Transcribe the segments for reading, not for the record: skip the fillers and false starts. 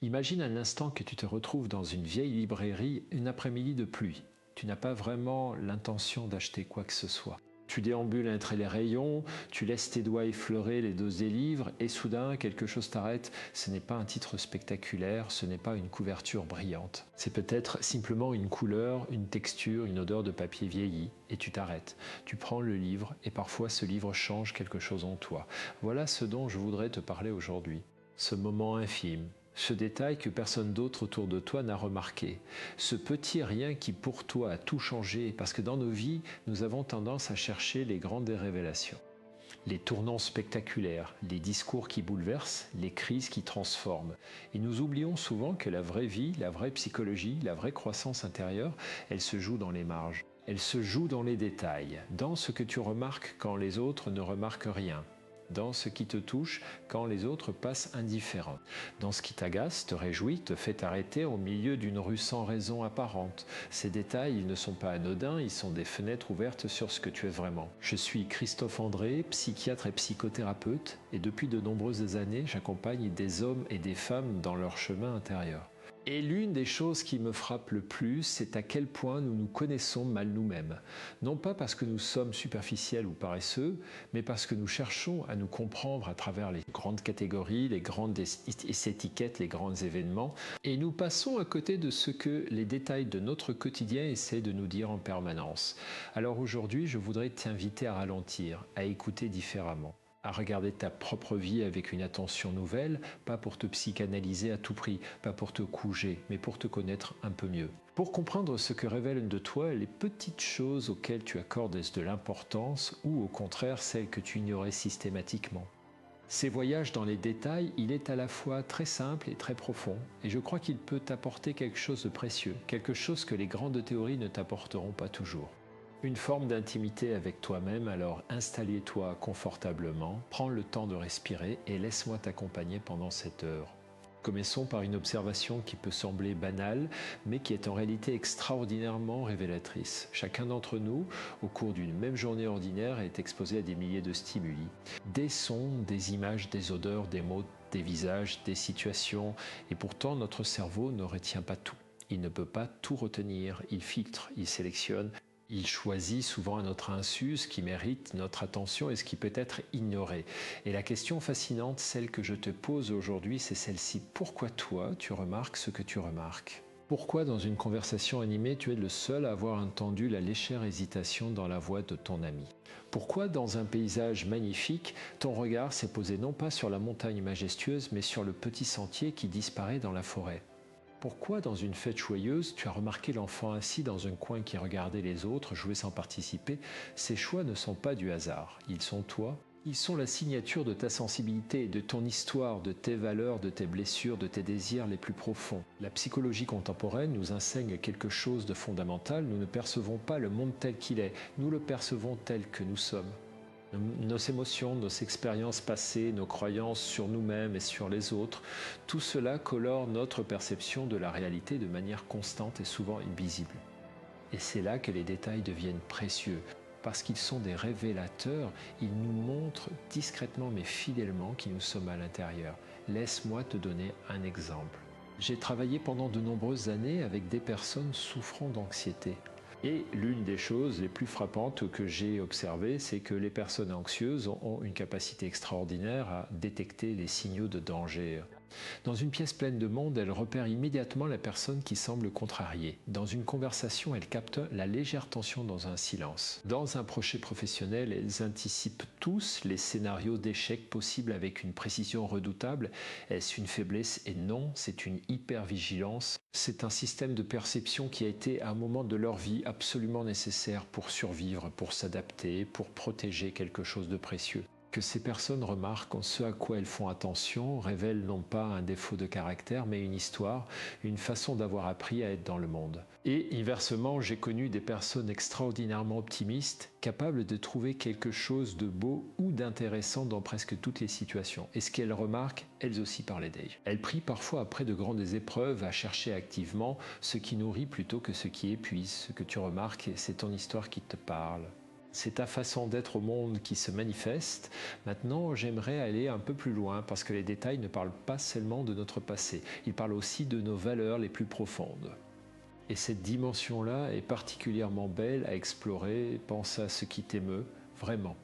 Imagine un instant que tu te retrouves dans une vieille librairie une après-midi de pluie. Tu n'as pas vraiment l'intention d'acheter quoi que ce soit. Tu déambules entre les rayons, tu laisses tes doigts effleurer les dos des livres et soudain quelque chose t'arrête. Ce n'est pas un titre spectaculaire, ce n'est pas une couverture brillante. C'est peut-être simplement une couleur, une texture, une odeur de papier vieilli et tu t'arrêtes. Tu prends le livre et parfois ce livre change quelque chose en toi. Voilà ce dont je voudrais te parler aujourd'hui. Ce moment infime. Ce détail que personne d'autre autour de toi n'a remarqué. Ce petit rien qui pour toi a tout changé, parce que dans nos vies, nous avons tendance à chercher les grandes révélations. Les tournants spectaculaires, les discours qui bouleversent, les crises qui transforment. Et nous oublions souvent que la vraie vie, la vraie psychologie, la vraie croissance intérieure, elle se joue dans les marges. Elle se joue dans les détails, dans ce que tu remarques quand les autres ne remarquent rien. Dans ce qui te touche quand les autres passent indifférents, dans ce qui t'agace, te réjouit, te fait arrêter au milieu d'une rue sans raison apparente. Ces détails, ils ne sont pas anodins, ils sont des fenêtres ouvertes sur ce que tu es vraiment. Je suis Christophe André, psychiatre et psychothérapeute, et depuis de nombreuses années, j'accompagne des hommes et des femmes dans leur chemin intérieur. Et l'une des choses qui me frappe le plus, c'est à quel point nous nous connaissons mal nous-mêmes. Non pas parce que nous sommes superficiels ou paresseux, mais parce que nous cherchons à nous comprendre à travers les grandes catégories, les grandes étiquettes, les grands événements, et nous passons à côté de ce que les détails de notre quotidien essaient de nous dire en permanence. Alors aujourd'hui, je voudrais t'inviter à ralentir, à écouter différemment, à regarder ta propre vie avec une attention nouvelle, pas pour te psychanalyser à tout prix, pas pour te coucher, mais pour te connaître un peu mieux. Pour comprendre ce que révèlent de toi les petites choses auxquelles tu accordes de l'importance ou au contraire celles que tu ignorais systématiquement. Ces voyages dans les détails, il est à la fois très simple et très profond, et je crois qu'il peut t'apporter quelque chose de précieux, quelque chose que les grandes théories ne t'apporteront pas toujours. Une forme d'intimité avec toi-même, alors installe-toi confortablement, prends le temps de respirer et laisse-moi t'accompagner pendant cette heure. Commençons par une observation qui peut sembler banale, mais qui est en réalité extraordinairement révélatrice. Chacun d'entre nous, au cours d'une même journée ordinaire, est exposé à des milliers de stimuli. Des sons, des images, des odeurs, des mots, des visages, des situations, et pourtant notre cerveau ne retient pas tout. Il ne peut pas tout retenir, il filtre, il sélectionne. Il choisit souvent à notre insu ce qui mérite notre attention et ce qui peut être ignoré. Et la question fascinante, celle que je te pose aujourd'hui, c'est celle-ci. Pourquoi toi, tu remarques ce que tu remarques ? Pourquoi dans une conversation animée, tu es le seul à avoir entendu la légère hésitation dans la voix de ton ami ? Pourquoi dans un paysage magnifique, ton regard s'est posé non pas sur la montagne majestueuse, mais sur le petit sentier qui disparaît dans la forêt ? Pourquoi, dans une fête joyeuse, tu as remarqué l'enfant assis dans un coin qui regardait les autres jouer sans participer? Ces choix ne sont pas du hasard, ils sont toi. Ils sont la signature de ta sensibilité, de ton histoire, de tes valeurs, de tes blessures, de tes désirs les plus profonds. La psychologie contemporaine nous enseigne quelque chose de fondamental, nous ne percevons pas le monde tel qu'il est, nous le percevons tel que nous sommes. Nos émotions, nos expériences passées, nos croyances sur nous-mêmes et sur les autres, tout cela colore notre perception de la réalité de manière constante et souvent invisible. Et c'est là que les détails deviennent précieux, parce qu'ils sont des révélateurs, ils nous montrent discrètement mais fidèlement qui nous sommes à l'intérieur. Laisse-moi te donner un exemple. J'ai travaillé pendant de nombreuses années avec des personnes souffrant d'anxiété. Et l'une des choses les plus frappantes que j'ai observées, c'est que les personnes anxieuses ont une capacité extraordinaire à détecter les signaux de danger. Dans une pièce pleine de monde, elles repèrent immédiatement la personne qui semble contrariée. Dans une conversation, elles captent la légère tension dans un silence. Dans un projet professionnel, elles anticipent tous les scénarios d'échec possibles avec une précision redoutable. Est-ce une faiblesse? Et non, c'est une hypervigilance. C'est un système de perception qui a été à un moment de leur vie absolument nécessaire pour survivre, pour s'adapter, pour protéger quelque chose de précieux. Que ces personnes remarquent ce à quoi elles font attention révèle non pas un défaut de caractère, mais une histoire, une façon d'avoir appris à être dans le monde. Et inversement, j'ai connu des personnes extraordinairement optimistes, capables de trouver quelque chose de beau ou d'intéressant dans presque toutes les situations. Et ce qu'elles remarquent, elles aussi parlaient d'elles. Elles prient parfois après de grandes épreuves à chercher activement ce qui nourrit plutôt que ce qui épuise. Ce que tu remarques, c'est ton histoire qui te parle. C'est ta façon d'être au monde qui se manifeste. Maintenant, j'aimerais aller un peu plus loin parce que les détails ne parlent pas seulement de notre passé, ils parlent aussi de nos valeurs les plus profondes. Et cette dimension-là est particulièrement belle à explorer. Pense à ce qui t'émeut, vraiment.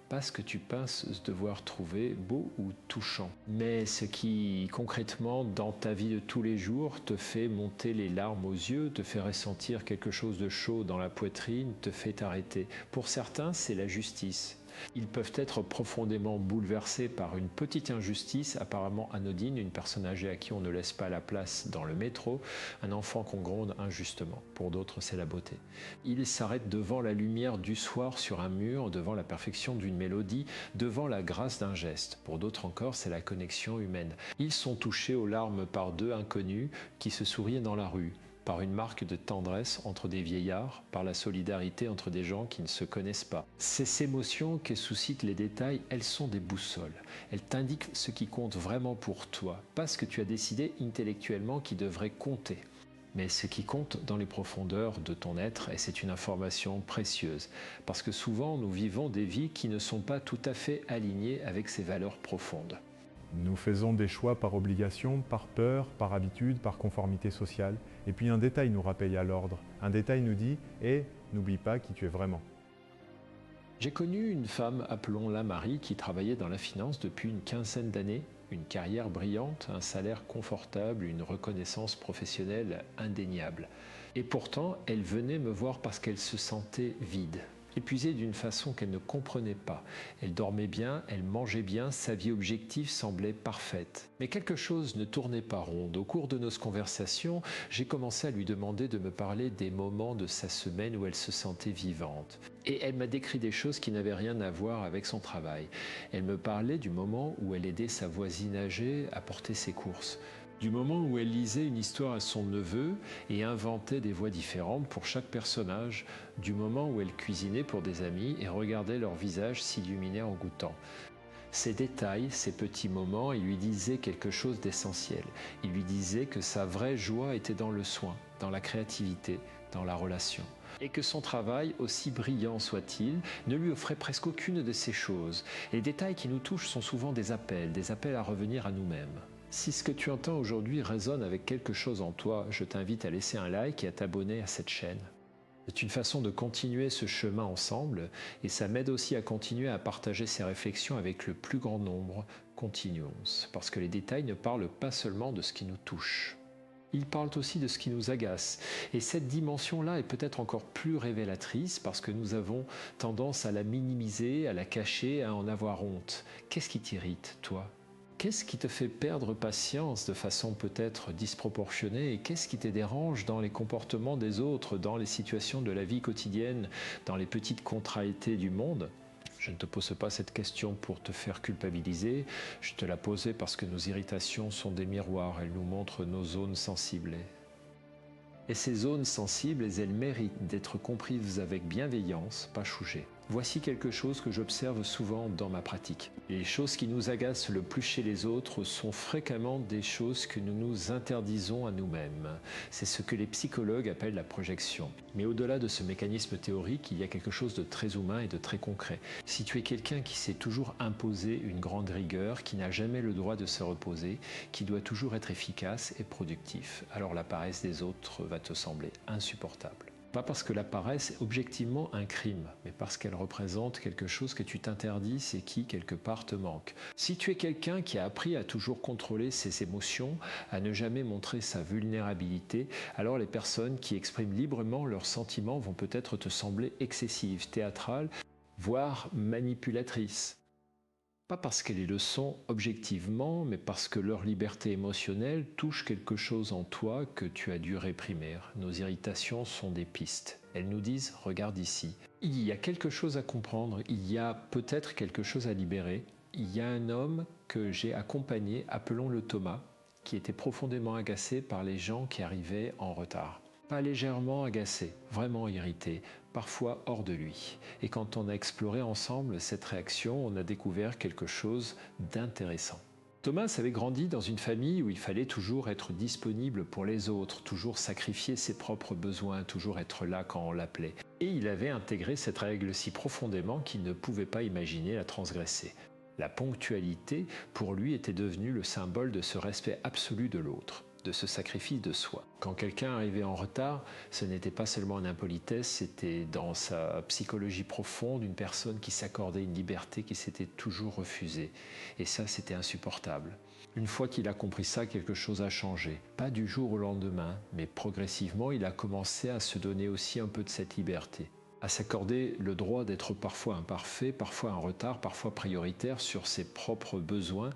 Pas ce que tu penses devoir trouver beau ou touchant, mais ce qui concrètement dans ta vie de tous les jours te fait monter les larmes aux yeux, te fait ressentir quelque chose de chaud dans la poitrine, te fait t'arrêter. Pour certains, c'est la justice. Ils peuvent être profondément bouleversés par une petite injustice apparemment anodine, une personne âgée à qui on ne laisse pas la place dans le métro, un enfant qu'on gronde injustement. Pour d'autres, c'est la beauté. Ils s'arrêtent devant la lumière du soir sur un mur, devant la perfection d'une mélodie, devant la grâce d'un geste. Pour d'autres encore, c'est la connexion humaine. Ils sont touchés aux larmes par deux inconnus qui se sourient dans la rue, par une marque de tendresse entre des vieillards, par la solidarité entre des gens qui ne se connaissent pas. Ces émotions que suscitent les détails, elles sont des boussoles. Elles t'indiquent ce qui compte vraiment pour toi, pas ce que tu as décidé intellectuellement qui devrait compter, mais ce qui compte dans les profondeurs de ton être, et c'est une information précieuse, parce que souvent nous vivons des vies qui ne sont pas tout à fait alignées avec ces valeurs profondes. Nous faisons des choix par obligation, par peur, par habitude, par conformité sociale. Et puis un détail nous rappelle à l'ordre. Un détail nous dit « Eh, n'oublie pas qui tu es vraiment ». J'ai connu une femme, appelons-la Marie, qui travaillait dans la finance depuis une quinzaine d'années, une carrière brillante, un salaire confortable, une reconnaissance professionnelle indéniable. Et pourtant, elle venait me voir parce qu'elle se sentait vide. Épuisée d'une façon qu'elle ne comprenait pas. Elle dormait bien, elle mangeait bien, sa vie objective semblait parfaite. Mais quelque chose ne tournait pas rond. Au cours de nos conversations, j'ai commencé à lui demander de me parler des moments de sa semaine où elle se sentait vivante. Et elle m'a décrit des choses qui n'avaient rien à voir avec son travail. Elle me parlait du moment où elle aidait sa voisine âgée à porter ses courses. Du moment où elle lisait une histoire à son neveu et inventait des voix différentes pour chaque personnage, du moment où elle cuisinait pour des amis et regardait leur visage s'illuminer en goûtant. Ces détails, ces petits moments, ils lui disaient quelque chose d'essentiel. Il lui disait que sa vraie joie était dans le soin, dans la créativité, dans la relation. Et que son travail, aussi brillant soit-il, ne lui offrait presque aucune de ces choses. Les détails qui nous touchent sont souvent des appels à revenir à nous-mêmes. Si ce que tu entends aujourd'hui résonne avec quelque chose en toi, je t'invite à laisser un like et à t'abonner à cette chaîne. C'est une façon de continuer ce chemin ensemble et ça m'aide aussi à continuer à partager ces réflexions avec le plus grand nombre. Continuons, parce que les détails ne parlent pas seulement de ce qui nous touche. Ils parlent aussi de ce qui nous agace. Et cette dimension-là est peut-être encore plus révélatrice parce que nous avons tendance à la minimiser, à la cacher, à en avoir honte. Qu'est-ce qui t'irrite, toi ? Qu'est-ce qui te fait perdre patience de façon peut-être disproportionnée et qu'est-ce qui te dérange dans les comportements des autres, dans les situations de la vie quotidienne, dans les petites contrariétés du monde ? Je ne te pose pas cette question pour te faire culpabiliser, je te la posais parce que nos irritations sont des miroirs, elles nous montrent nos zones sensibles. Et ces zones sensibles, elles méritent d'être comprises avec bienveillance, pas jugées. Voici quelque chose que j'observe souvent dans ma pratique. Les choses qui nous agacent le plus chez les autres sont fréquemment des choses que nous nous interdisons à nous-mêmes. C'est ce que les psychologues appellent la projection. Mais au-delà de ce mécanisme théorique, il y a quelque chose de très humain et de très concret. Si tu es quelqu'un qui s'est toujours imposé une grande rigueur, qui n'a jamais le droit de se reposer, qui doit toujours être efficace et productif, alors la paresse des autres va te sembler insupportable. Pas parce que la paresse est objectivement un crime, mais parce qu'elle représente quelque chose que tu t'interdis et qui, quelque part, te manque. Si tu es quelqu'un qui a appris à toujours contrôler ses émotions, à ne jamais montrer sa vulnérabilité, alors les personnes qui expriment librement leurs sentiments vont peut-être te sembler excessives, théâtrales, voire manipulatrices. Pas parce qu'elles le sont objectivement, mais parce que leur liberté émotionnelle touche quelque chose en toi que tu as dû réprimer. Nos irritations sont des pistes. Elles nous disent « regarde ici ». Il y a quelque chose à comprendre, il y a peut-être quelque chose à libérer. Il y a un homme que j'ai accompagné, appelons-le Thomas, qui était profondément agacé par les gens qui arrivaient en retard. Pas légèrement agacé, vraiment irrité, parfois hors de lui. Et quand on a exploré ensemble cette réaction, on a découvert quelque chose d'intéressant. Thomas avait grandi dans une famille où il fallait toujours être disponible pour les autres, toujours sacrifier ses propres besoins, toujours être là quand on l'appelait. Et il avait intégré cette règle si profondément qu'il ne pouvait pas imaginer la transgresser. La ponctualité, pour lui, était devenue le symbole de ce respect absolu de l'autre, de ce sacrifice de soi. Quand quelqu'un arrivait en retard, ce n'était pas seulement une impolitesse, c'était dans sa psychologie profonde une personne qui s'accordait une liberté qui s'était toujours refusée. Et ça, c'était insupportable. Une fois qu'il a compris ça, quelque chose a changé. Pas du jour au lendemain, mais progressivement, il a commencé à se donner aussi un peu de cette liberté, à s'accorder le droit d'être parfois imparfait, parfois en retard, parfois prioritaire sur ses propres besoins.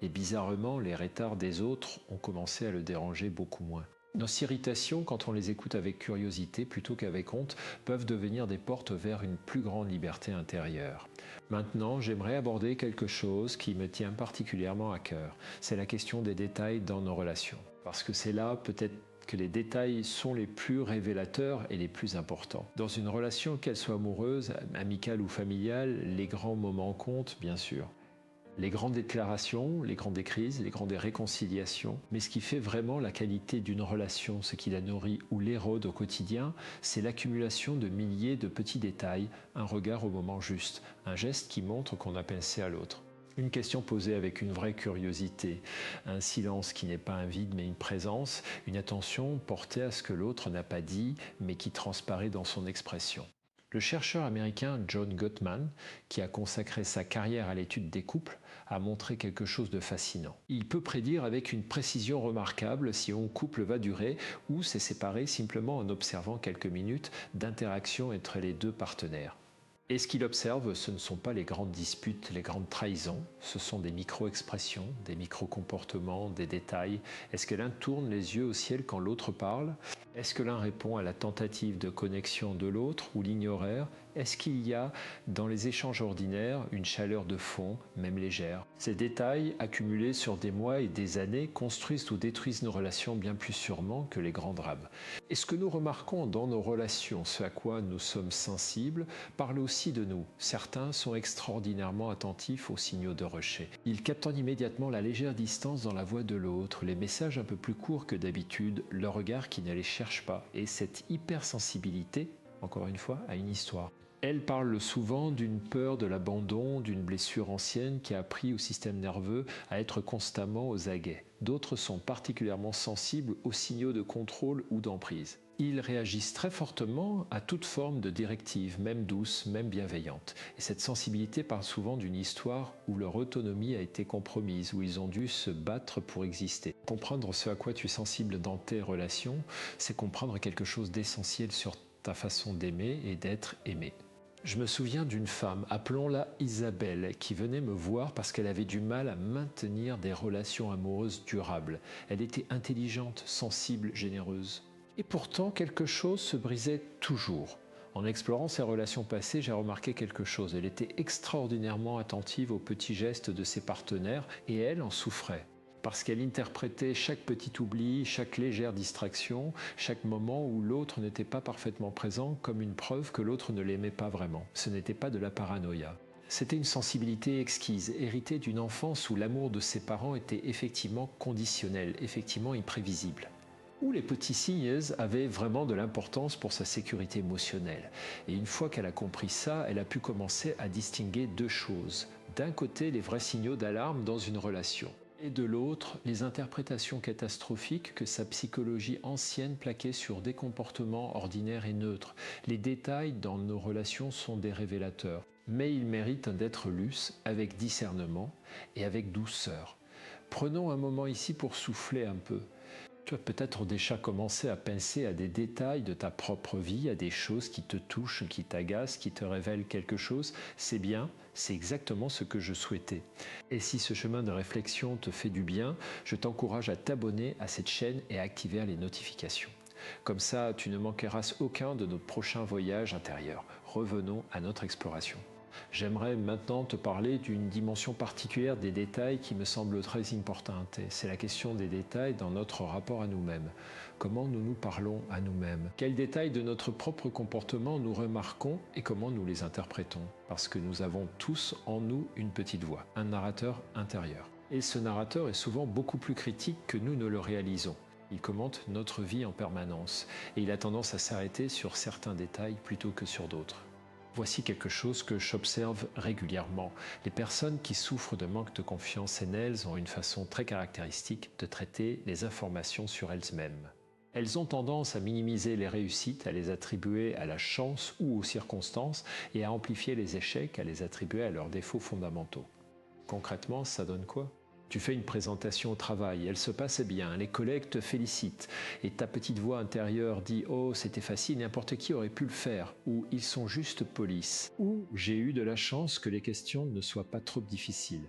Et bizarrement, les retards des autres ont commencé à le déranger beaucoup moins. Nos irritations, quand on les écoute avec curiosité plutôt qu'avec honte, peuvent devenir des portes vers une plus grande liberté intérieure. Maintenant, j'aimerais aborder quelque chose qui me tient particulièrement à cœur. C'est la question des détails dans nos relations. Parce que c'est là peut-être que les détails sont les plus révélateurs et les plus importants. Dans une relation, qu'elle soit amoureuse, amicale ou familiale, les grands moments comptent, bien sûr. Les grandes déclarations, les grandes crises, les grandes réconciliations. Mais ce qui fait vraiment la qualité d'une relation, ce qui la nourrit ou l'érode au quotidien, c'est l'accumulation de milliers de petits détails, un regard au moment juste, un geste qui montre qu'on a pensé à l'autre. Une question posée avec une vraie curiosité, un silence qui n'est pas un vide mais une présence, une attention portée à ce que l'autre n'a pas dit mais qui transparaît dans son expression. Le chercheur américain John Gottman, qui a consacré sa carrière à l'étude des couples, a montré quelque chose de fascinant. Il peut prédire avec une précision remarquable si un couple va durer ou s'est séparé simplement en observant quelques minutes d'interaction entre les deux partenaires. Et ce qu'il observe, ce ne sont pas les grandes disputes, les grandes trahisons, ce sont des micro-expressions, des micro-comportements, des détails. Est-ce que l'un tourne les yeux au ciel quand l'autre parle ? Est-ce que l'un répond à la tentative de connexion de l'autre ou l'ignoraire ? Est-ce qu'il y a dans les échanges ordinaires une chaleur de fond, même légère ? Ces détails, accumulés sur des mois et des années, construisent ou détruisent nos relations bien plus sûrement que les grands drames. Et ce que nous remarquons dans nos relations, ce à quoi nous sommes sensibles, parle aussi de nous. Certains sont extraordinairement attentifs aux signaux de rejet. Ils captent immédiatement la légère distance dans la voix de l'autre, les messages un peu plus courts que d'habitude, le regard qui ne les cherche pas, et cette hypersensibilité, encore une fois, a une histoire. Elle parle souvent d'une peur de l'abandon, d'une blessure ancienne qui a appris au système nerveux à être constamment aux aguets. D'autres sont particulièrement sensibles aux signaux de contrôle ou d'emprise. Ils réagissent très fortement à toute forme de directive, même douce, même bienveillante. Et cette sensibilité parle souvent d'une histoire où leur autonomie a été compromise, où ils ont dû se battre pour exister. Comprendre ce à quoi tu es sensible dans tes relations, c'est comprendre quelque chose d'essentiel sur ta façon d'aimer et d'être aimé. Je me souviens d'une femme, appelons-la Isabelle, qui venait me voir parce qu'elle avait du mal à maintenir des relations amoureuses durables. Elle était intelligente, sensible, généreuse. Et pourtant, quelque chose se brisait toujours. En explorant ses relations passées, j'ai remarqué quelque chose. Elle était extraordinairement attentive aux petits gestes de ses partenaires et elle en souffrait. Parce qu'elle interprétait chaque petit oubli, chaque légère distraction, chaque moment où l'autre n'était pas parfaitement présent comme une preuve que l'autre ne l'aimait pas vraiment. Ce n'était pas de la paranoïa. C'était une sensibilité exquise, héritée d'une enfance où l'amour de ses parents était effectivement conditionnel, effectivement imprévisible. Où les petits signes avaient vraiment de l'importance pour sa sécurité émotionnelle. Et une fois qu'elle a compris ça, elle a pu commencer à distinguer deux choses. D'un côté, les vrais signaux d'alarme dans une relation. Et de l'autre, les interprétations catastrophiques que sa psychologie ancienne plaquait sur des comportements ordinaires et neutres. Les détails dans nos relations sont des révélateurs, mais ils méritent d'être lus avec discernement et avec douceur. Prenons un moment ici pour souffler un peu. Tu as peut-être déjà commencé à penser à des détails de ta propre vie, à des choses qui te touchent, qui t'agacent, qui te révèlent quelque chose. C'est bien, c'est exactement ce que je souhaitais. Et si ce chemin de réflexion te fait du bien, je t'encourage à t'abonner à cette chaîne et à activer les notifications. Comme ça, tu ne manqueras aucun de nos prochains voyages intérieurs. Revenons à notre exploration. J'aimerais maintenant te parler d'une dimension particulière des détails qui me semble très importante. C'est la question des détails dans notre rapport à nous-mêmes. Comment nous nous parlons à nous-mêmes? Quels détails de notre propre comportement nous remarquons et comment nous les interprétons? Parce que nous avons tous en nous une petite voix, un narrateur intérieur. Et ce narrateur est souvent beaucoup plus critique que nous ne le réalisons. Il commente notre vie en permanence et il a tendance à s'arrêter sur certains détails plutôt que sur d'autres. Voici quelque chose que j'observe régulièrement. Les personnes qui souffrent de manque de confiance en elles ont une façon très caractéristique de traiter les informations sur elles-mêmes. Elles ont tendance à minimiser les réussites, à les attribuer à la chance ou aux circonstances et à amplifier les échecs, à les attribuer à leurs défauts fondamentaux. Concrètement, ça donne quoi ? Tu fais une présentation au travail, elle se passe bien, les collègues te félicitent et ta petite voix intérieure dit « Oh, c'était facile, n'importe qui aurait pu le faire » ou « Ils sont juste police » ou « J'ai eu de la chance que les questions ne soient pas trop difficiles ».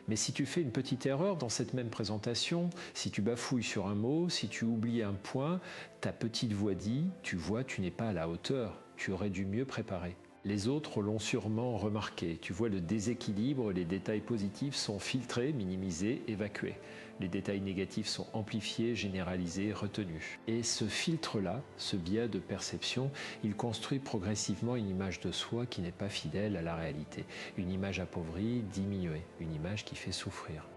Mais si tu fais une petite erreur dans cette même présentation, si tu bafouilles sur un mot, si tu oublies un point, ta petite voix dit « Tu vois, tu n'es pas à la hauteur, tu aurais dû mieux préparer ». Les autres l'ont sûrement remarqué. Tu vois le déséquilibre, les détails positifs sont filtrés, minimisés, évacués. Les détails négatifs sont amplifiés, généralisés, retenus. Et ce filtre-là, ce biais de perception, il construit progressivement une image de soi qui n'est pas fidèle à la réalité. Une image appauvrie, diminuée, une image qui fait souffrir.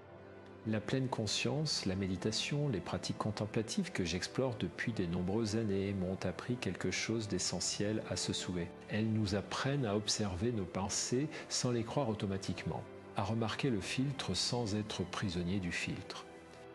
La pleine conscience, la méditation, les pratiques contemplatives que j'explore depuis de nombreuses années m'ont appris quelque chose d'essentiel à ce souhait. Elles nous apprennent à observer nos pensées sans les croire automatiquement, à remarquer le filtre sans être prisonnier du filtre.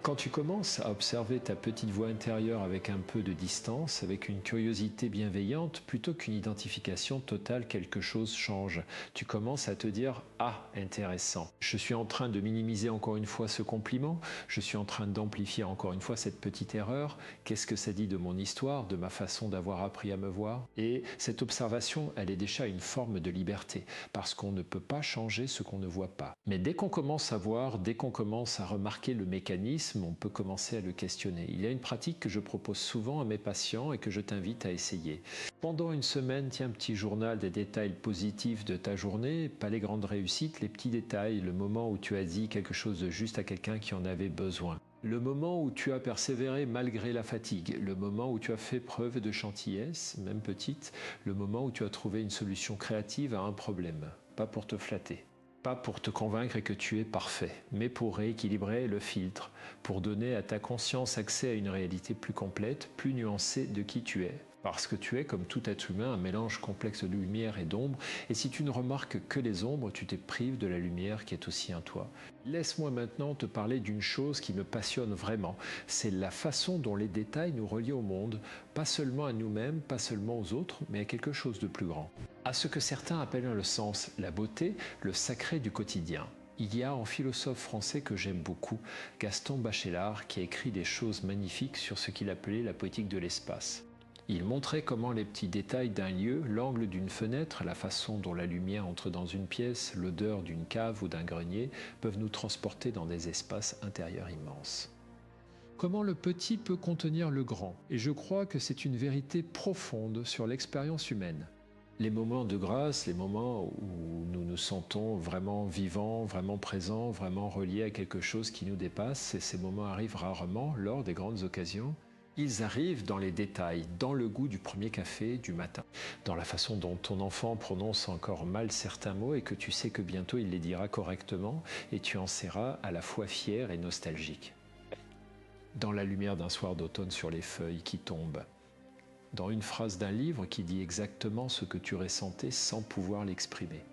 Quand tu commences à observer ta petite voix intérieure avec un peu de distance, avec une curiosité bienveillante, plutôt qu'une identification totale, quelque chose change. Tu commences à te dire « Ah, intéressant, je suis en train de minimiser encore une fois ce compliment, je suis en train d'amplifier encore une fois cette petite erreur, qu'est-ce que ça dit de mon histoire, de ma façon d'avoir appris à me voir ?» Et cette observation, elle est déjà une forme de liberté, parce qu'on ne peut pas changer ce qu'on ne voit pas. Mais dès qu'on commence à voir, dès qu'on commence à remarquer le mécanisme, on peut commencer à le questionner. Il y a une pratique que je propose souvent à mes patients et que je t'invite à essayer. Pendant une semaine, tiens un petit journal des détails positifs de ta journée, pas les grandes réussites, les petits détails, le moment où tu as dit quelque chose de juste à quelqu'un qui en avait besoin. Le moment où tu as persévéré malgré la fatigue, le moment où tu as fait preuve de gentillesse, même petite, le moment où tu as trouvé une solution créative à un problème, pas pour te flatter. Pas pour te convaincre que tu es parfait, mais pour rééquilibrer le filtre, pour donner à ta conscience accès à une réalité plus complète, plus nuancée de qui tu es. Parce que tu es, comme tout être humain, un mélange complexe de lumière et d'ombre, et si tu ne remarques que les ombres, tu te prives de la lumière qui est aussi en toi. Laisse-moi maintenant te parler d'une chose qui me passionne vraiment. C'est la façon dont les détails nous relient au monde, pas seulement à nous-mêmes, pas seulement aux autres, mais à quelque chose de plus grand. À ce que certains appellent le sens, la beauté, le sacré du quotidien. Il y a un philosophe français que j'aime beaucoup, Gaston Bachelard, qui a écrit des choses magnifiques sur ce qu'il appelait la poétique de l'espace. Il montrait comment les petits détails d'un lieu, l'angle d'une fenêtre, la façon dont la lumière entre dans une pièce, l'odeur d'une cave ou d'un grenier, peuvent nous transporter dans des espaces intérieurs immenses. Comment le petit peut contenir le grand? Et je crois que c'est une vérité profonde sur l'expérience humaine. Les moments de grâce, les moments où nous nous sentons vraiment vivants, vraiment présents, vraiment reliés à quelque chose qui nous dépasse, et ces moments arrivent rarement lors des grandes occasions. Ils arrivent dans les détails, dans le goût du premier café du matin, dans la façon dont ton enfant prononce encore mal certains mots et que tu sais que bientôt il les dira correctement et tu en seras à la fois fier et nostalgique. Dans la lumière d'un soir d'automne sur les feuilles qui tombent, dans une phrase d'un livre qui dit exactement ce que tu ressentais sans pouvoir l'exprimer.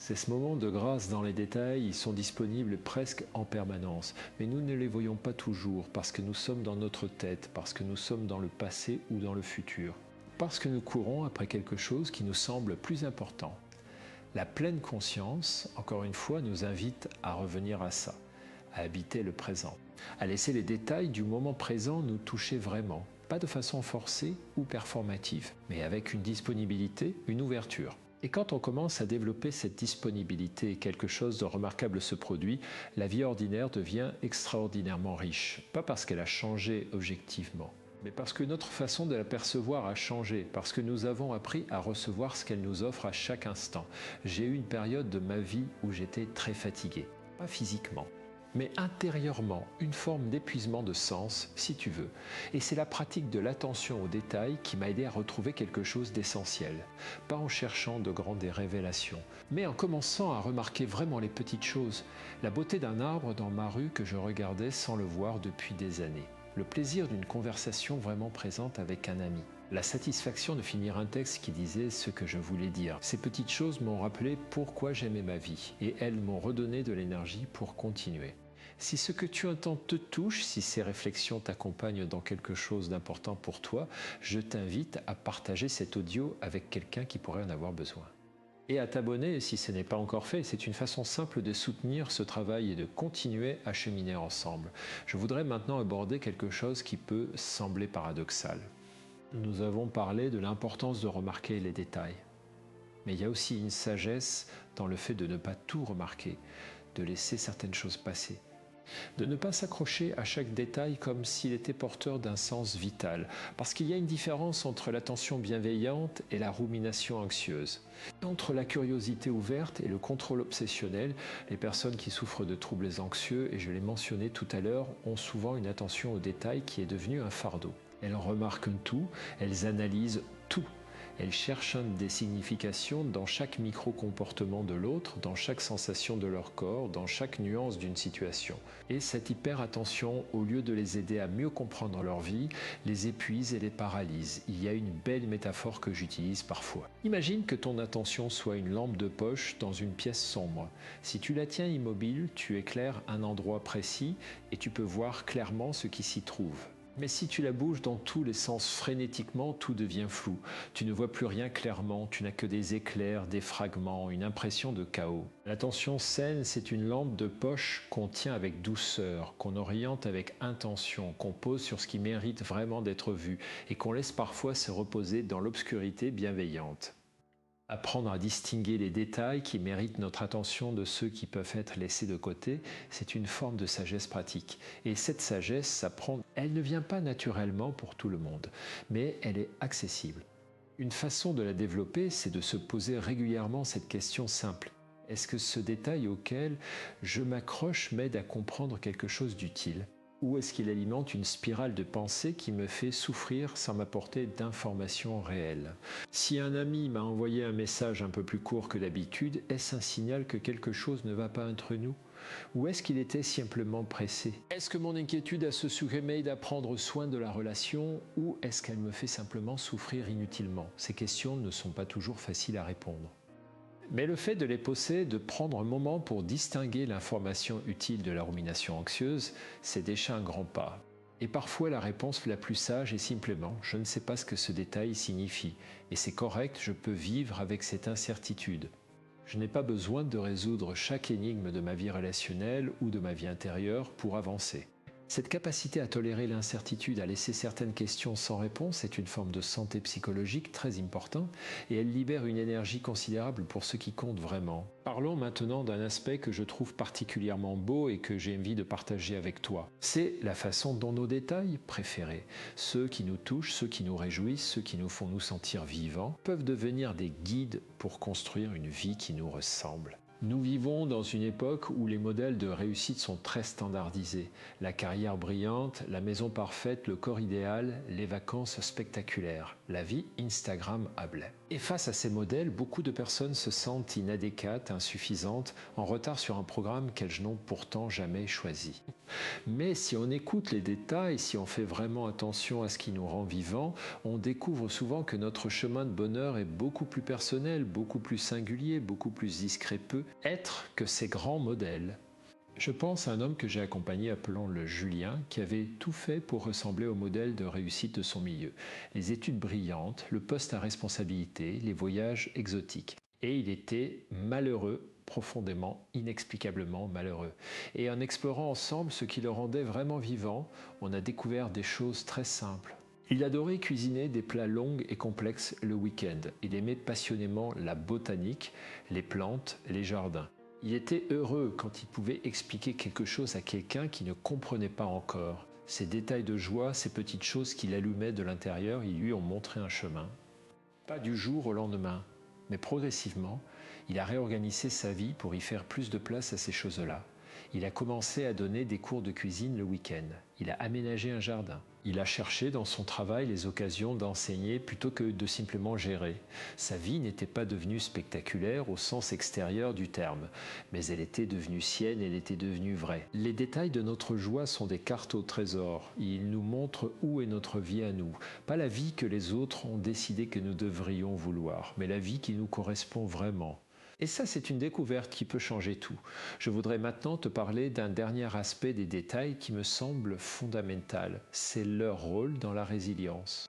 Ces moments de grâce dans les détails, ils sont disponibles presque en permanence, mais nous ne les voyons pas toujours parce que nous sommes dans notre tête, parce que nous sommes dans le passé ou dans le futur, parce que nous courons après quelque chose qui nous semble plus important. La pleine conscience, encore une fois, nous invite à revenir à ça, à habiter le présent, à laisser les détails du moment présent nous toucher vraiment, pas de façon forcée ou performative, mais avec une disponibilité, une ouverture. Et quand on commence à développer cette disponibilité et quelque chose de remarquable se produit, la vie ordinaire devient extraordinairement riche. Pas parce qu'elle a changé objectivement, mais parce que notre façon de la percevoir a changé, parce que nous avons appris à recevoir ce qu'elle nous offre à chaque instant. J'ai eu une période de ma vie où j'étais très fatigué, pas physiquement, mais intérieurement une forme d'épuisement de sens, si tu veux. Et c'est la pratique de l'attention aux détails qui m'a aidé à retrouver quelque chose d'essentiel. Pas en cherchant de grandes révélations, mais en commençant à remarquer vraiment les petites choses. La beauté d'un arbre dans ma rue que je regardais sans le voir depuis des années. Le plaisir d'une conversation vraiment présente avec un ami. La satisfaction de finir un texte qui disait ce que je voulais dire. Ces petites choses m'ont rappelé pourquoi j'aimais ma vie et elles m'ont redonné de l'énergie pour continuer. Si ce que tu entends te touche, si ces réflexions t'accompagnent dans quelque chose d'important pour toi, je t'invite à partager cet audio avec quelqu'un qui pourrait en avoir besoin. Et à t'abonner si ce n'est pas encore fait. C'est une façon simple de soutenir ce travail et de continuer à cheminer ensemble. Je voudrais maintenant aborder quelque chose qui peut sembler paradoxal. Nous avons parlé de l'importance de remarquer les détails. Mais il y a aussi une sagesse dans le fait de ne pas tout remarquer, de laisser certaines choses passer. De ne pas s'accrocher à chaque détail comme s'il était porteur d'un sens vital, parce qu'il y a une différence entre l'attention bienveillante et la rumination anxieuse. Entre la curiosité ouverte et le contrôle obsessionnel, les personnes qui souffrent de troubles anxieux, et je l'ai mentionné tout à l'heure, ont souvent une attention aux détails qui est devenue un fardeau. Elles remarquent tout, elles analysent tout. Elles cherchent des significations dans chaque micro-comportement de l'autre, dans chaque sensation de leur corps, dans chaque nuance d'une situation. Et cette hyper-attention, au lieu de les aider à mieux comprendre leur vie, les épuise et les paralyse. Il y a une belle métaphore que j'utilise parfois. Imagine que ton attention soit une lampe de poche dans une pièce sombre. Si tu la tiens immobile, tu éclaires un endroit précis et tu peux voir clairement ce qui s'y trouve. Mais si tu la bouges dans tous les sens frénétiquement, tout devient flou. Tu ne vois plus rien clairement, tu n'as que des éclairs, des fragments, une impression de chaos. L'attention saine, c'est une lampe de poche qu'on tient avec douceur, qu'on oriente avec intention, qu'on pose sur ce qui mérite vraiment d'être vu et qu'on laisse parfois se reposer dans l'obscurité bienveillante. Apprendre à distinguer les détails qui méritent notre attention de ceux qui peuvent être laissés de côté, c'est une forme de sagesse pratique. Et cette sagesse s'apprend, elle ne vient pas naturellement pour tout le monde, mais elle est accessible. Une façon de la développer, c'est de se poser régulièrement cette question simple. Est-ce que ce détail auquel je m'accroche m'aide à comprendre quelque chose d'utile ? Ou est-ce qu'il alimente une spirale de pensée qui me fait souffrir sans m'apporter d'informations réelles? Si un ami m'a envoyé un message un peu plus court que d'habitude, est-ce un signal que quelque chose ne va pas entre nous? Ou est-ce qu'il était simplement pressé? Est-ce que mon inquiétude à ce sujet m'aide à prendre soin de la relation ou est-ce qu'elle me fait simplement souffrir inutilement? Ces questions ne sont pas toujours faciles à répondre. Mais le fait de les poser, de prendre un moment pour distinguer l'information utile de la rumination anxieuse, c'est déjà un grand pas. Et parfois la réponse la plus sage est simplement « je ne sais pas ce que ce détail signifie » et c'est correct, je peux vivre avec cette incertitude. Je n'ai pas besoin de résoudre chaque énigme de ma vie relationnelle ou de ma vie intérieure pour avancer. Cette capacité à tolérer l'incertitude, à laisser certaines questions sans réponse est une forme de santé psychologique très importante et elle libère une énergie considérable pour ce qui compte vraiment. Parlons maintenant d'un aspect que je trouve particulièrement beau et que j'ai envie de partager avec toi. C'est la façon dont nos détails préférés, ceux qui nous touchent, ceux qui nous réjouissent, ceux qui nous font nous sentir vivants, peuvent devenir des guides pour construire une vie qui nous ressemble. Nous vivons dans une époque où les modèles de réussite sont très standardisés. La carrière brillante, la maison parfaite, le corps idéal, les vacances spectaculaires, la vie Instagrammable. Et face à ces modèles, beaucoup de personnes se sentent inadéquates, insuffisantes, en retard sur un programme qu'elles n'ont pourtant jamais choisi. Mais si on écoute les détails, si on fait vraiment attention à ce qui nous rend vivants, on découvre souvent que notre chemin de bonheur est beaucoup plus personnel, beaucoup plus singulier, beaucoup plus discrépeux être que ces grands modèles. Je pense à un homme que j'ai accompagné, appelons-le Julien, qui avait tout fait pour ressembler au modèle de réussite de son milieu. Les études brillantes, le poste à responsabilité, les voyages exotiques. Et il était malheureux, profondément, inexplicablement malheureux. Et en explorant ensemble ce qui le rendait vraiment vivant, on a découvert des choses très simples. Il adorait cuisiner des plats longs et complexes le week-end. Il aimait passionnément la botanique, les plantes, les jardins. Il était heureux quand il pouvait expliquer quelque chose à quelqu'un qui ne comprenait pas encore. Ces détails de joie, ces petites choses qui l'allumaient de l'intérieur, ils lui ont montré un chemin. Pas du jour au lendemain, mais progressivement, il a réorganisé sa vie pour y faire plus de place à ces choses-là. Il a commencé à donner des cours de cuisine le week-end. Il a aménagé un jardin. Il a cherché dans son travail les occasions d'enseigner plutôt que de simplement gérer. Sa vie n'était pas devenue spectaculaire au sens extérieur du terme, mais elle était devenue sienne, elle était devenue vraie. Les détails de notre joie sont des cartes au trésor. Ils nous montrent où est notre vie à nous. Pas la vie que les autres ont décidé que nous devrions vouloir, mais la vie qui nous correspond vraiment. Et ça, c'est une découverte qui peut changer tout. Je voudrais maintenant te parler d'un dernier aspect des détails qui me semble fondamental. C'est leur rôle dans la résilience,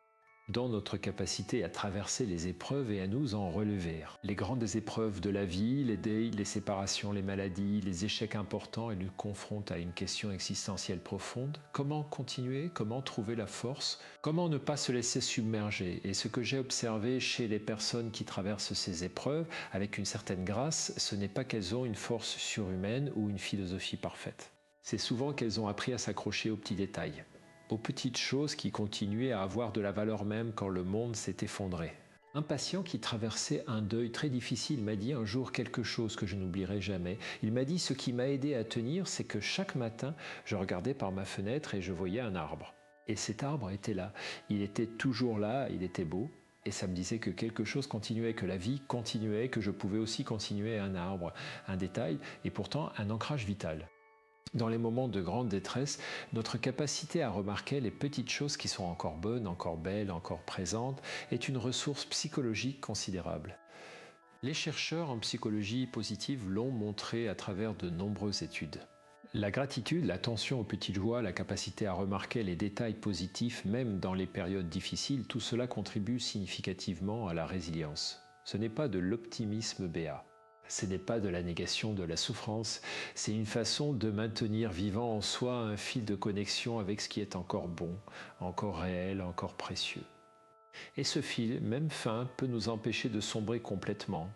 dans notre capacité à traverser les épreuves et à nous en relever. Les grandes épreuves de la vie, les deuils, les séparations, les maladies, les échecs importants, elles nous confrontent à une question existentielle profonde. Comment continuer? Comment trouver la force? Comment ne pas se laisser submerger? Et ce que j'ai observé chez les personnes qui traversent ces épreuves avec une certaine grâce, ce n'est pas qu'elles ont une force surhumaine ou une philosophie parfaite. C'est souvent qu'elles ont appris à s'accrocher aux petits détails, aux petites choses qui continuaient à avoir de la valeur même quand le monde s'est effondré. Un patient qui traversait un deuil très difficile m'a dit un jour quelque chose que je n'oublierai jamais. Il m'a dit: ce qui m'a aidé à tenir, c'est que chaque matin, je regardais par ma fenêtre et je voyais un arbre. Et cet arbre était là. Il était toujours là, il était beau. Et ça me disait que quelque chose continuait, que la vie continuait, que je pouvais aussi continuer un arbre, un détail, et pourtant un ancrage vital. Dans les moments de grande détresse, notre capacité à remarquer les petites choses qui sont encore bonnes, encore belles, encore présentes, est une ressource psychologique considérable. Les chercheurs en psychologie positive l'ont montré à travers de nombreuses études. La gratitude, l'attention aux petites joies, la capacité à remarquer les détails positifs, même dans les périodes difficiles, tout cela contribue significativement à la résilience. Ce n'est pas de l'optimisme béat. Ce n'est pas de la négation de la souffrance, c'est une façon de maintenir vivant en soi un fil de connexion avec ce qui est encore bon, encore réel, encore précieux. Et ce fil, même fin, peut nous empêcher de sombrer complètement.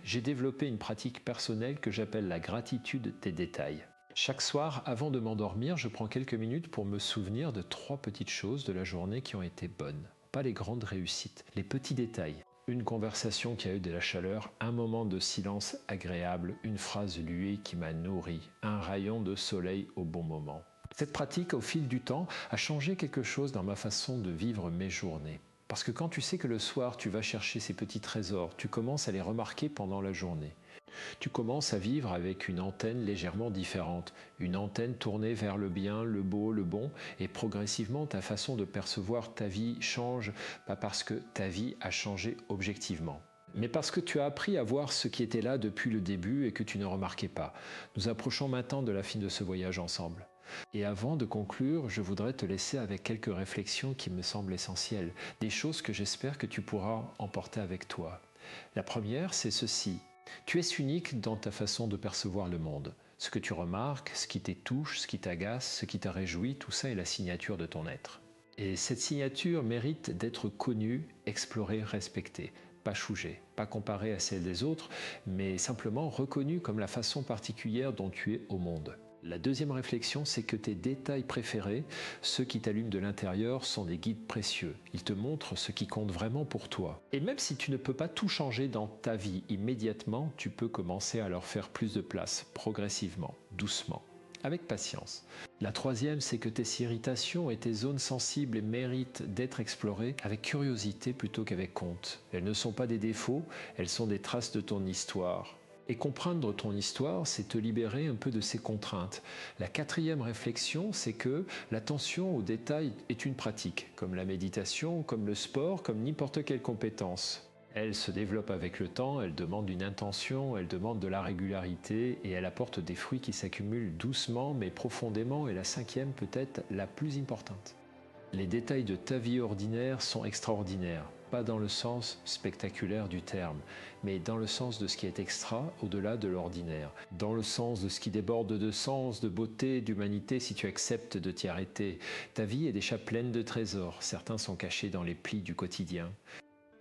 J'ai développé une pratique personnelle que j'appelle la gratitude des détails. Chaque soir, avant de m'endormir, je prends quelques minutes pour me souvenir de 3 petites choses de la journée qui ont été bonnes. Pas les grandes réussites, les petits détails. Une conversation qui a eu de la chaleur, un moment de silence agréable, une phrase luée qui m'a nourri, un rayon de soleil au bon moment. Cette pratique, au fil du temps, a changé quelque chose dans ma façon de vivre mes journées. Parce que quand tu sais que le soir, tu vas chercher ces petits trésors, tu commences à les remarquer pendant la journée. Tu commences à vivre avec une antenne légèrement différente, une antenne tournée vers le bien, le beau, le bon, et progressivement ta façon de percevoir ta vie change, pas parce que ta vie a changé objectivement, mais parce que tu as appris à voir ce qui était là depuis le début et que tu ne remarquais pas. Nous approchons maintenant de la fin de ce voyage ensemble. Et avant de conclure, je voudrais te laisser avec quelques réflexions qui me semblent essentielles, des choses que j'espère que tu pourras emporter avec toi. La première, c'est ceci. Tu es unique dans ta façon de percevoir le monde. Ce que tu remarques, ce qui te touche, ce qui t'agace, ce qui t'a réjoui, tout ça est la signature de ton être. Et cette signature mérite d'être connue, explorée, respectée. Pas chougée, pas comparée à celle des autres, mais simplement reconnue comme la façon particulière dont tu es au monde. La deuxième réflexion, c'est que tes détails préférés, ceux qui t'allument de l'intérieur, sont des guides précieux. Ils te montrent ce qui compte vraiment pour toi. Et même si tu ne peux pas tout changer dans ta vie immédiatement, tu peux commencer à leur faire plus de place, progressivement, doucement, avec patience. La troisième, c'est que tes irritations et tes zones sensibles méritent d'être explorées avec curiosité plutôt qu'avec honte. Elles ne sont pas des défauts, elles sont des traces de ton histoire. Et comprendre ton histoire, c'est te libérer un peu de ces contraintes. La quatrième réflexion, c'est que l'attention aux détails est une pratique, comme la méditation, comme le sport, comme n'importe quelle compétence. Elle se développe avec le temps, elle demande une intention, elle demande de la régularité et elle apporte des fruits qui s'accumulent doucement mais profondément, et la cinquième peut-être la plus importante. Les détails de ta vie ordinaire sont extraordinaires, pas dans le sens spectaculaire du terme, mais dans le sens de ce qui est extra au-delà de l'ordinaire, dans le sens de ce qui déborde de sens, de beauté, d'humanité si tu acceptes de t'y arrêter. Ta vie est déjà pleine de trésors, certains sont cachés dans les plis du quotidien.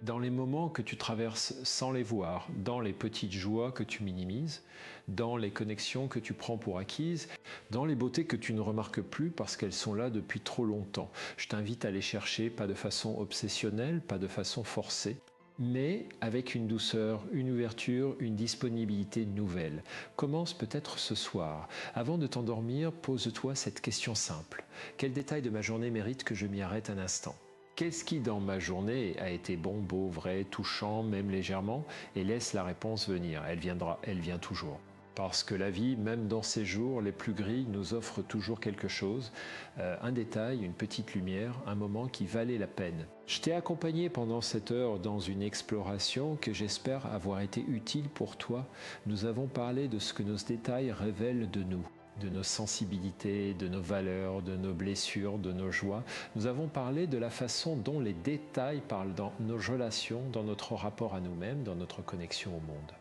Dans les moments que tu traverses sans les voir, dans les petites joies que tu minimises, dans les connexions que tu prends pour acquises, dans les beautés que tu ne remarques plus parce qu'elles sont là depuis trop longtemps. Je t'invite à les chercher, pas de façon obsessionnelle, pas de façon forcée. mais avec une douceur, une ouverture, une disponibilité nouvelle. Commence peut-être ce soir. Avant de t'endormir, pose-toi cette question simple. Quel détail de ma journée mérite que je m'y arrête un instant ? Qu'est-ce qui dans ma journée a été bon, beau, vrai, touchant, même légèrement ? Et laisse la réponse venir. Elle viendra, elle vient toujours. Parce que la vie, même dans ces jours les plus gris, nous offre toujours quelque chose, un détail, une petite lumière, un moment qui valait la peine. Je t'ai accompagné pendant cette heure dans une exploration que j'espère avoir été utile pour toi. Nous avons parlé de ce que nos détails révèlent de nous, de nos sensibilités, de nos valeurs, de nos blessures, de nos joies. Nous avons parlé de la façon dont les détails parlent dans nos relations, dans notre rapport à nous-mêmes, dans notre connexion au monde.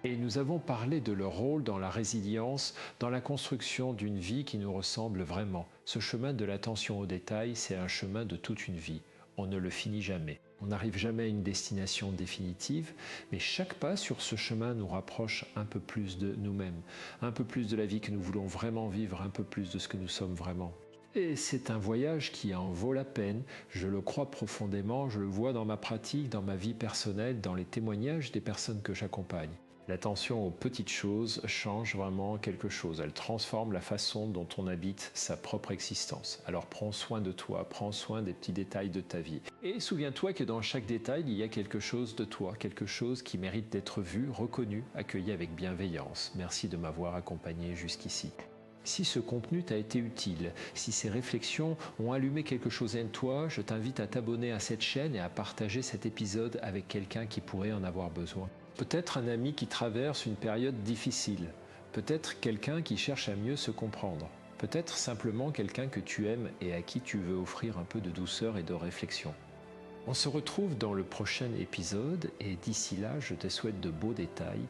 Et nous avons parlé de leur rôle dans la résilience, dans la construction d'une vie qui nous ressemble vraiment. Ce chemin de l'attention aux détails, c'est un chemin de toute une vie. On ne le finit jamais. On n'arrive jamais à une destination définitive, mais chaque pas sur ce chemin nous rapproche un peu plus de nous-mêmes, un peu plus de la vie que nous voulons vraiment vivre, un peu plus de ce que nous sommes vraiment. Et c'est un voyage qui en vaut la peine, je le crois profondément, je le vois dans ma pratique, dans ma vie personnelle, dans les témoignages des personnes que j'accompagne. L'attention aux petites choses change vraiment quelque chose. Elle transforme la façon dont on habite sa propre existence. Alors prends soin de toi, prends soin des petits détails de ta vie. Et souviens-toi que dans chaque détail, il y a quelque chose de toi, quelque chose qui mérite d'être vu, reconnu, accueilli avec bienveillance. Merci de m'avoir accompagné jusqu'ici. Si ce contenu t'a été utile, si ces réflexions ont allumé quelque chose en toi, je t'invite à t'abonner à cette chaîne et à partager cet épisode avec quelqu'un qui pourrait en avoir besoin. Peut-être un ami qui traverse une période difficile, peut-être quelqu'un qui cherche à mieux se comprendre, peut-être simplement quelqu'un que tu aimes et à qui tu veux offrir un peu de douceur et de réflexion. On se retrouve dans le prochain épisode et d'ici là, je te souhaite de beaux détails.